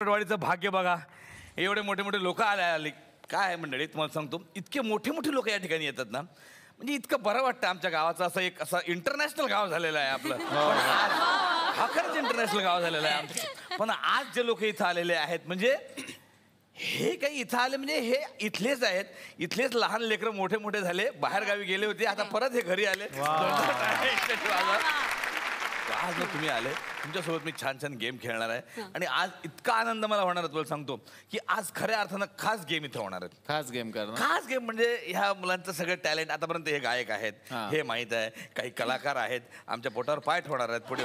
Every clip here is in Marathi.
वाडीचं भाग्य बघा, एवढे मोठे मोठे लोक आले. काय आहे मंडळी, तुम्हाला सांगतो, इतके मोठे मोठे लोक या ठिकाणी येतात ना, म्हणजे इतकं बरं वाटतं. आमच्या गावाचं असं इंटरनॅशनल गाव झालेलं आहे आपलं. पण आज हा खरंच इंटरनॅशनल गाव झालेलं आहे आमचं. पण आज जे लोक इथं आलेले आहेत, म्हणजे हे काही इथं आले म्हणजे हे इथलेच आहेत. इथलेच लहान लेकरं मोठे मोठे झाले, बाहेर गावी गेले होते, आता परत हे घरी आले. आज तुम्ही आले, तुमच्यासोबत मी छान छान गेम खेळणार आहे. आणि आज इतका आनंद मला होणार आहे, तुम्हाला सांगतो की आज खऱ्या अर्थानं खास गेम इथं होणार आहेत. खास गेम करणार. खास गेम म्हणजे ह्या मुलांचं सगळं टॅलेंट, आतापर्यंत हे गायक आहेत हे माहीत आहे, काही कलाकार आहेत, आमच्या पोटावर पाय ठेवणार आहेत पुढे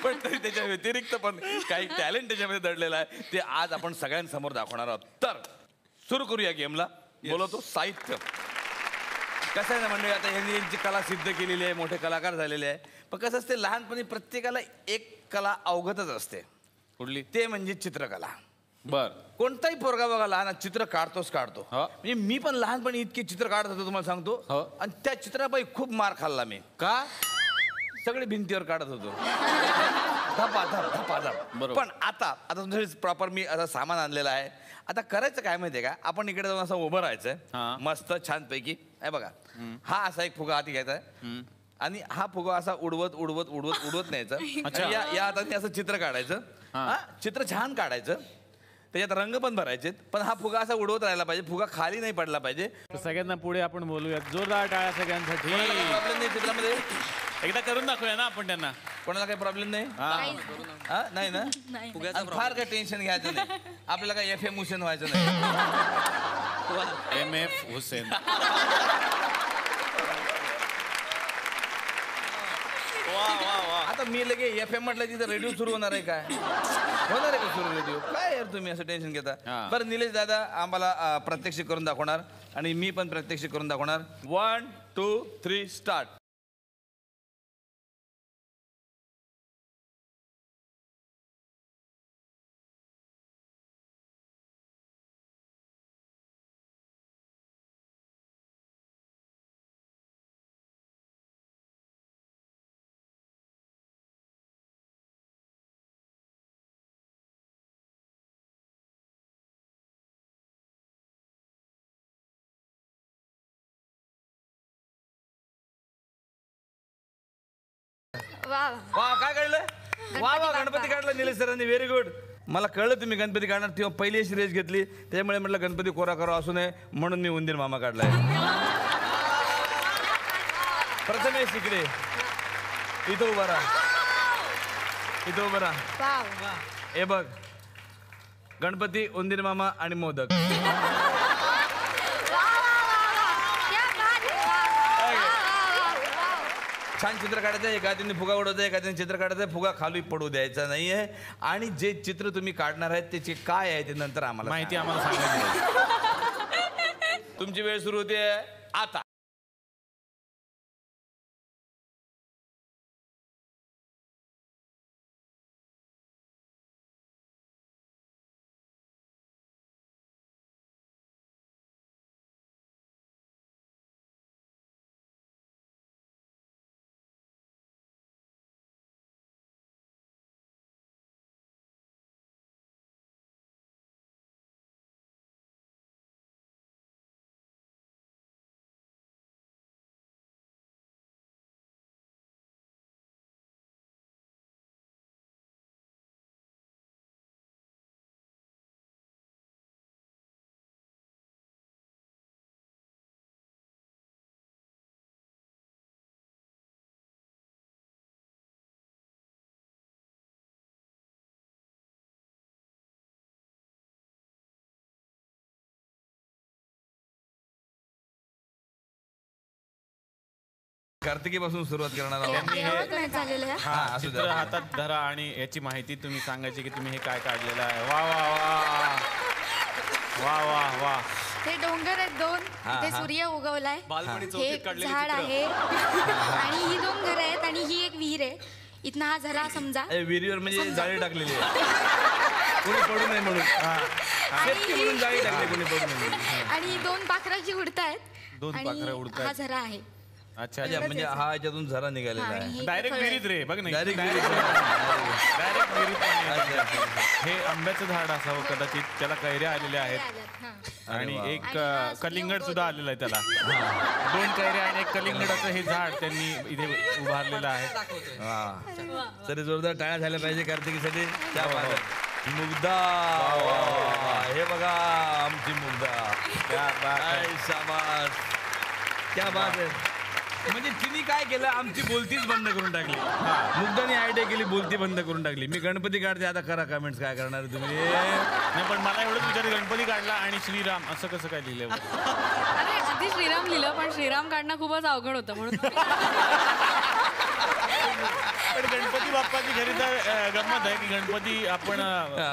पण तरी त्याच्या व्यतिरिक्त पण काही टॅलेंट त्याच्यामध्ये दडलेलं आहे, ते आज आपण सगळ्यांसमोर दाखवणार आहोत. तर सुरू करूया गेमला. बोलवतो साहित्य. कसं आहे ना मंडळी, आता यांची कला सिद्ध केलेली आहे, मोठे कलाकार झालेले आहे. पण कसं असते, लहानपणी प्रत्येकाला एक कला अवगतच असते. कुठली? ते म्हणजे चित्रकला. बर. कोणताही पोरगा बघा लहान चित्र काढतोच काढतो. म्हणजे मी पण लहानपणी इतके चित्र काढत होतो तुम्हाला सांगतो. आणि त्या चित्रापायी खूप मार खाल्ला मी. का? सगळे भिंतीवर काढत होतो, धपाधप. पण आता तुमचं प्रॉपर मी आता सामान आणलेलं आहे. आता करायचं काय माहितीये का, आपण इकडे जाऊन असं उभं राहायचंय मस्त छानपैकी. आहे बघा, हा असा एक फुगा हाती घ्यायचा आहे आणि हा फुगा असा उडवत उडवत उडवत उडवत न्यायचं. या हाताने असं चित्र काढायचं. चित्र छान काढायचं, त्याच्यात रंग पण भरायचे. पण हा फुगा असा उडवत राहायला पाहिजे, फुगा खाली नाही पडला पाहिजे. सगळ्यांना पुढे आपण बोलूया, जोरदार टाळ्या सगळ्यांसाठी. प्रॉब्लेम नाही चित्रामध्ये, एकदा करून दाखवूया ना आपण त्यांना. कोणाला काही प्रॉब्लेम नाही? नाही ना, फार काही टेन्शन घ्यायचं नाही. आपल्याला काय FM हुसेन व्हायचं नाही. MF हुसेन. आता मी लगे FM म्हटलं तिथं रेडिओ सुरू होणार आहे. काय होणार आहे का सुरू रेडिओ? काय यार तुम्ही असं टेन्शन घेता. बरं निलेश दादा आम्हाला प्रत्यक्ष करून दाखवणार आणि मी पण प्रत्यक्ष करून दाखवणार. 1 2 3 स्टार्ट. वा काय काढलं? वा गणपती काढला निलेश सरांनी, व्हेरी गुड. मला कळलं तुम्ही गणपती काढणार, तेव्हा पहिली अशी रेस घेतली, त्यामुळे म्हटलं गणपती कोरा करा असू नये म्हणून मी उंदीर मामा काढलाय. प्रथमेश इकडे, इथं उभा राहा, इथं उभा राहा. हे बघ, गणपती, उंदीर मामा आणि मोदक. छान चित्र काढायचं, एका हाताने फुगा उडवायचा, एका हाताने चित्र काढायचं, फुगा खाली पडू द्यायचा नाहीये. आणि जे चित्र तुम्ही काढणार आहेत त्याचे काय आहे ते नंतर आम्हाला माहिती आम्हाला सांगायची. तुमची वेळ सुरू होते आता. कार्तिकीपासून सुरुवात करणार आहोत. चित्र हातात धरा आणि याची माहिती तुम्ही सांगायची की तुम्ही हे काय काढलेलं आहे. वा वा वा वा वा वा. हे डोंगर आहेत दोन, ते सूर्य उगवलाय, हे झाड आहे आणि ही 2 घरं आहेत आणि ही एक विहीर आहे. इथनं हा झरा समजा, विहिरीवर म्हणजे जाळी टाकलेली आहे, कोणी पडू नये म्हणून. जाळी टाकली कोणी पडू नये. आणि 2 पाखरं जी उडतायत, 2 पाखरं उडतायत. हा झरा आहे. अच्छा म्हणजे हा याच्यातून झरा निघालेला आणि आहे हे डायरेक्ट फळ आहे. विहिरीत रे बघ नाही डायरेक्ट डायरेक्ट विहिरीत हे आंब्याचं झाड असावं कदाचित, त्याला कैऱ्या आलेल्या आहेत आल्यात, हां. आणि वा. एक आणि हा कलिंगड सूर्य सुद्धा आलेलं आहे त्याला. 2 कैऱ्या आणि एक कलिंगडाचं हे झाड त्यांनी इथे उभारलेलं आहे. हा तरी जोरदार टाळ्या झाल्या पाहिजे कार्तिकीसाठी. त्या मुग्धा हे बघा आमची मुग्धा. क्या बात आहे. काय शाबास, क्या बात आहे. म्हणजे तिने काय केलं, आमची बोलतीच बंद करून टाकली. मुग्धाने आयडिया केली, बोलती बंद करून टाकली. मी गणपती काढते, आता करा कमेंट्स काय करणार तुम्ही. नाही पण मला एवढंच विचार, गणपती काढला आणि श्रीराम असं कसं काय लिहिलं? अरे आधी श्रीराम लिहिलं, पण श्रीराम काढणं खूपच अवघड होतं म्हणून पण गणपती बाप्पाची खरी तर गंमत आहे की गणपती आपण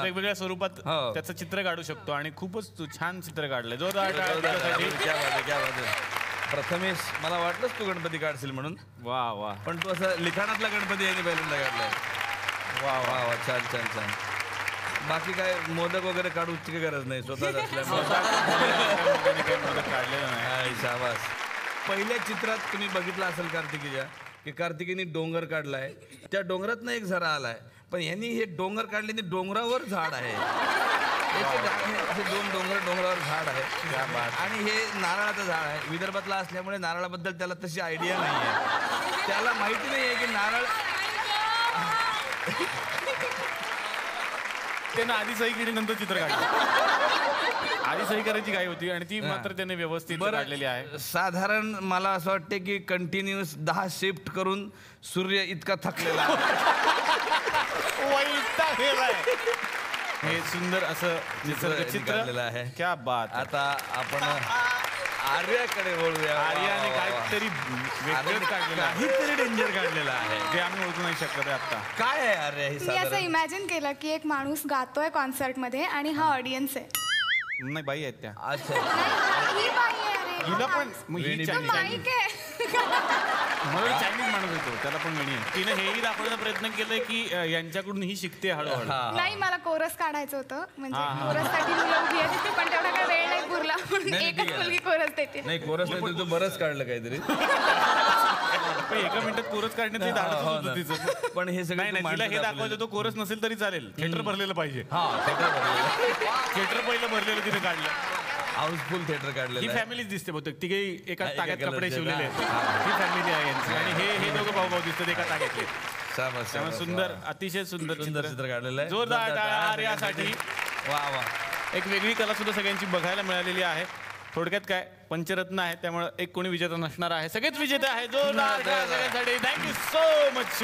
वेगवेगळ्या स्वरूपात हो. त्याचं चित्र काढू शकतो आणि खूपच छान चित्र काढलंय. जोरदार क्या टाळ्या बात त्याच्यासाठी. आहे, क्या बात आहे. प्रथमेश, मला वाटलंच तू गणपती काढशील म्हणून, वा वा पण तू असं लिखाणातला गणपती यांनी पहिल्यांदा काढलाय. वा वा. वा वा, छान छान छान. बाकी काय मोदक वगैरे काढूची काही गरज नाही, स्वतःच असल्यामुळे. काही मदत काढलेलं नाही. हाय, शाबास. पहिल्या चित्रात तुम्ही बघितलं असेल कार्तिकीच्या की कार्तिकीने डोंगर काढलाय, त्या डोंगरात एक झरा आलाय, पण यांनी हे डोंगर काढले, डोंगरावर झाड आहे. असे 2 डोंगरावर झाड आहे आणि हे नारळाचं झाड आहे. विदर्भातला असल्यामुळे नारळाबद्दल त्याला तशी आयडिया नाही आहे. त्याला माहिती नाही आहे की नारळ. त्यानं आधी सही केली, नंतर चित्र काढलं. आधी सही करायची काय होती आणि ती मात्र त्याने व्यवस्थित काढलेली आहे. साधारण मला असं वाटते की कंटिन्युअस 10 शिफ्ट करून सूर्य इतका थकलेला आहे. हे सुंदर असं चित्र काढलेलं आहे. क्या बात. आता आपण आर्याकडे बोलूया. आर्याने काहीतरी वेगळंच काढलेलं आहे. काहीतरी डेंजर काढलेलं आहे. जे आम्ही ओळखू नाही शकत आहे आता. काय आहे आर्या ही मी असं साधारण? इमॅजिन केलं की एक माणूस गातोय कॉन्सर्ट मध्ये आणि हा ऑडियन्स आहे. नाही बाई आहेत त्या. अच्छा, ही बाई आहे अरे. हिला पण मग ही वेणी चायनीज माईक आहे. मला चायनीज माणूस येतो, त्याला पण वेणी आहे. तिने हेही दाखवण्याचा प्रयत्न केलाय की यांच्याकडून ही शिकते हळूहळू. नाही मला कोरस काढायचं होतं, म्हणजे हा, हा. कोरस साठी मुलं उभी आहेत, पण तेवढा काय वेळ नाही पुरला म्हणून नाही, एकच ठीक आहे. मुलगी कोरस देते. नाही कोरस नाही, तू बरंच काढलं काहीतरी. पण एका मिनिटात कोरस काढण्यात धाडसच होतं तिचं. पण हे सगळं नाही तू नाही, तिला हे मांडत दाखवायचं तो कोरस नसेल तरी चालेल, थिएटर भरलेलं पाहिजे. हा, थिएटर भरलेलं. थिएटर पहिलं भरलेलं तिने काढलं. हाऊसफुल थिएटर ही काढलेलं आहे. फॅमिलीच दिसते बहुतेक, तिघे एका एका ताग्यात कपडे कलरचे शिवलेले आहेत. ना. ही फॅमिली आहे यांची आणि हे दोघं भाऊ भाऊ दिसतात एका ताग्यातले. शाबास, त्यामुळे शाबास, सुंदर, वा. अतिशय सुंदर सुंदर चित्र काढलेलं आहे. जोरदार टाळ्या आर्यासाठी. वा वा. एक वेगळी कला सुद्धा सगळ्यांची बघायला मिळालेली आहे. थोडक्यात काय, पंचरत्न आहे त्यामुळे एक कोणी विजेता नसणार आहे. सगळेच विजेते आहे. जोरदार टाळ्या सगळ्यांसाठी. Thank you so much.